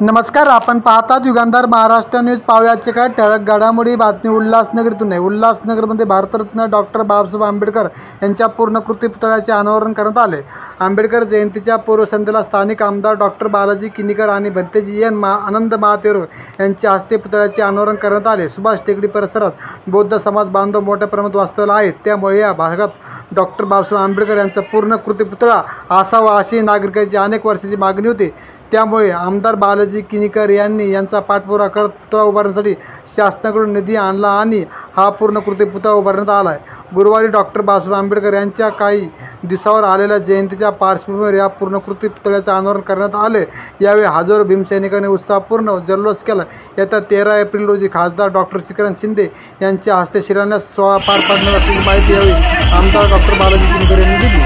नमस्कार, आपण पाहतात युगांधार महाराष्ट्र न्यूज. पाहुयाचे काय ठळक घडामोडी. बातमी उल्हासनगरीतून आहे. उल्हासनगरमध्ये भारतरत्न डॉक्टर बाबासाहेब आंबेडकर यांच्या पूर्णकृती पुतळ्याचे अनावरण करण्यात आले. आंबेडकर जयंतीच्या पूर्वसंध्येला स्थानिक आमदार डॉक्टर बालाजी किनीकर आणि भंतेजी एन आनंद महातेरो यांच्या हस्ते पुतळ्याचे अनावरण करण्यात आले. सुभाष टेकडी परिसरात बौद्ध समाज बांधव मोठ्या प्रमाणात वास्तव्याला आहेत, त्यामुळे या भागात डॉक्टर बाबासाहेब आंबेडकर यांचा पूर्णकृती पुतळा असावा अशी नागरिकांची अनेक वर्षाची मागणी होती. त्यामुळे आमदार बालाजी किनीकर यांनी यांचा पाठपुरावा करत पुतळा उभारण्यासाठी शासनाकडून निधी आणला आणि हा पूर्णकृती पुतळा उभारण्यात आला आहे. गुरुवारी डॉक्टर बाबासाहेब आंबेडकर यांच्या काही दिवसावर आलेल्या जयंतीच्या पार्श्वभूमीवर या पूर्णकृती पुतळ्याचे अनावरण करण्यात आले. यावेळी हजारो भीमसैनिकांनी उत्साहपूर्ण जल्लोष केला. येत्या 13 एप्रिल रोजी खासदार डॉक्टर श्रीकांत शिंदे यांच्या हस्ते शिलान्यास सोहळा पार पडणार असल्याची माहिती यावेळी आमदार डॉक्टर बालाजी किनीकर यांनी दिली.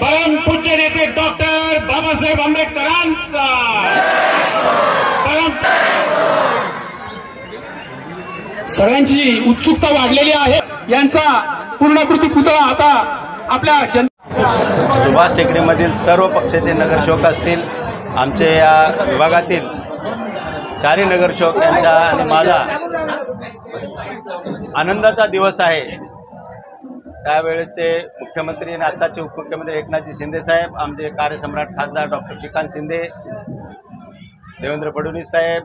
परम पूज्य नेते डॉक्टर बाबासाहेब आंबेडकरांचा सगळ्यांची उत्सुकता वाढलेली आहे. यांचा पूर्णकृती पुतळा आता आपल्या सुभाष टेकडीमधील सर्व पक्षाचे नगरसेवक असतील, आमचे या विभागातील 4 नगरसेवक यांचा आणि माझा आनंदाचा दिवस आहे. त्यावेळेसचे मुख्यमंत्री आणि आत्ताचे उपमुख्यमंत्री एकनाथजी शिंदे साहेब, आमचे कार्यसम्राट खासदार डॉक्टर श्रीकांत शिंदे, देवेंद्र फडणवीस साहेब,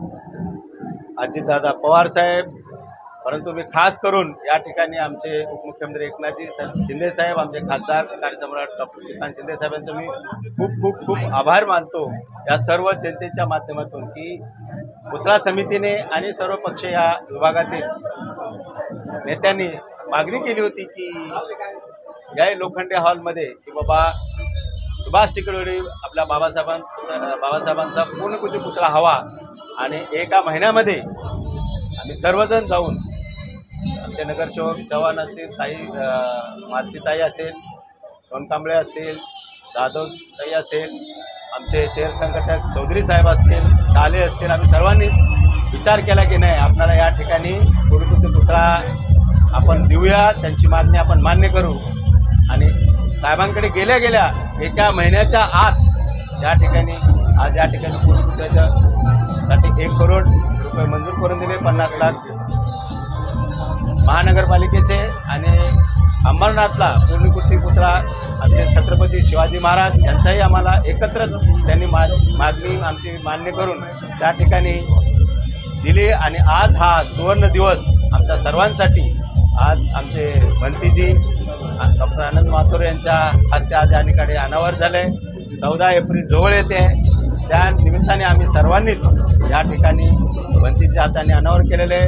अजितदादा पवार साहेब, परंतु मी खास करून या ठिकाणी आमचे उपमुख्यमंत्री एकनाथजी शिंदे साहेब, आमचे खासदार कार्यसम्राट डॉक्टर श्रीकांत शिंदे साहेबांचं मी खूप खूप खूप आभार मानतो या सर्व जनतेच्या माध्यमातून की पुतळा समितीने आणि सर्व पक्ष या विभागातील नेत्यांनी मागणी केली होती की या लोखंडे हॉलमध्ये की बाबा सुभाष टेकडीवर आपल्या बाबासाहेबांचा पूर्णकृती पुतळा हवा आणि एका महिन्यामध्ये आम्ही सर्वजण जाऊन आमचे नगरसेवक चव्हाण असतील, मालतीताई असेल, सोनकांबळे असतील, जाधव ताई असेल, आमचे शहर संघटक चौधरी साहेब असतील, टाले असतील, आम्ही सर्वांनी विचार केला की नाही आपल्याला या ठिकाणी पूर्णकृती पुतळा आपण देऊया, त्यांची मागणी आपण मान्य करू. आणि साहेबांकडे गेल्या गेल्या एका महिन्याच्या आत या ठिकाणी आज या ठिकाणी पूर्णकृतीसाठी 1 करोड रुपये मंजूर करून दिले. 50 लाख महानगरपालिकेचे आणि अंबरनाथला पूर्णकृती पुतळा आमचे छत्रपती शिवाजी महाराज यांचाही आम्हाला एकत्र त्यांनी मागणी आमची मान्य करून त्या ठिकाणी दिली. आणि आज हा सुवर्ण दिवस आमच्या सर्वांसाठी आज आमचे भंतीजी डॉक्टर आनंद महातेरो यांच्या हस्ते आज या ठिकाणी अनावर झाले. 14 एप्रिल जवळ येते, त्या निमित्ताने आम्ही सर्वांनीच या ठिकाणी भंतीच्या हाताने अनावर केलेले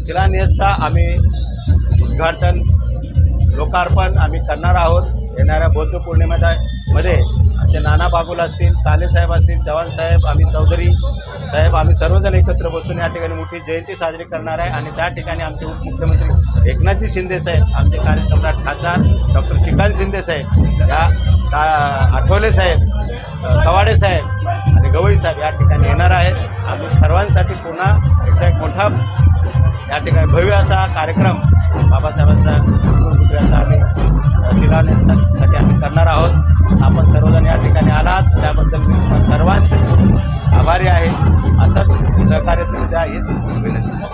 शिलान्यासचा आम्ही उद्घाटन लोकार्पण आम्ही करणार आहोत. येणाऱ्या बौद्ध पौर्णिमेमध्ये आमचे नाना बागुल असतील, ताले साहेब असतील, चव्हाण साहेब, आम्ही चौधरी साहेब, आम्ही सर्वजण एकत्र बसून या ठिकाणी मोठी जयंती साजरी करणार आहे. आणि त्या ठिकाणी आमचे उपमुख्यमंत्री एकनाथजी शिंदे साहेब, आमचे कार्यसम्राट खासदार डॉक्टर श्रीकांत शिंदे साहेब, या आठवले साहेब, कवाडे साहेब आणि गवई साहेब या ठिकाणी येणार आहेत. आम्ही सर्वांसाठी पुन्हा एकदा एक मोठा या ठिकाणी भव्य असा कार्यक्रम बाबासाहेबांचा पुतळ्याचा आम्ही शिलान्यासाठी आम्ही करणार आहोत. आपण सर्वजण या ठिकाणी आलात त्याबद्दल मी सर्वांचे खूप आभारी आहे. असंच सहकार्य तुम्ही द्या हीच विनंती.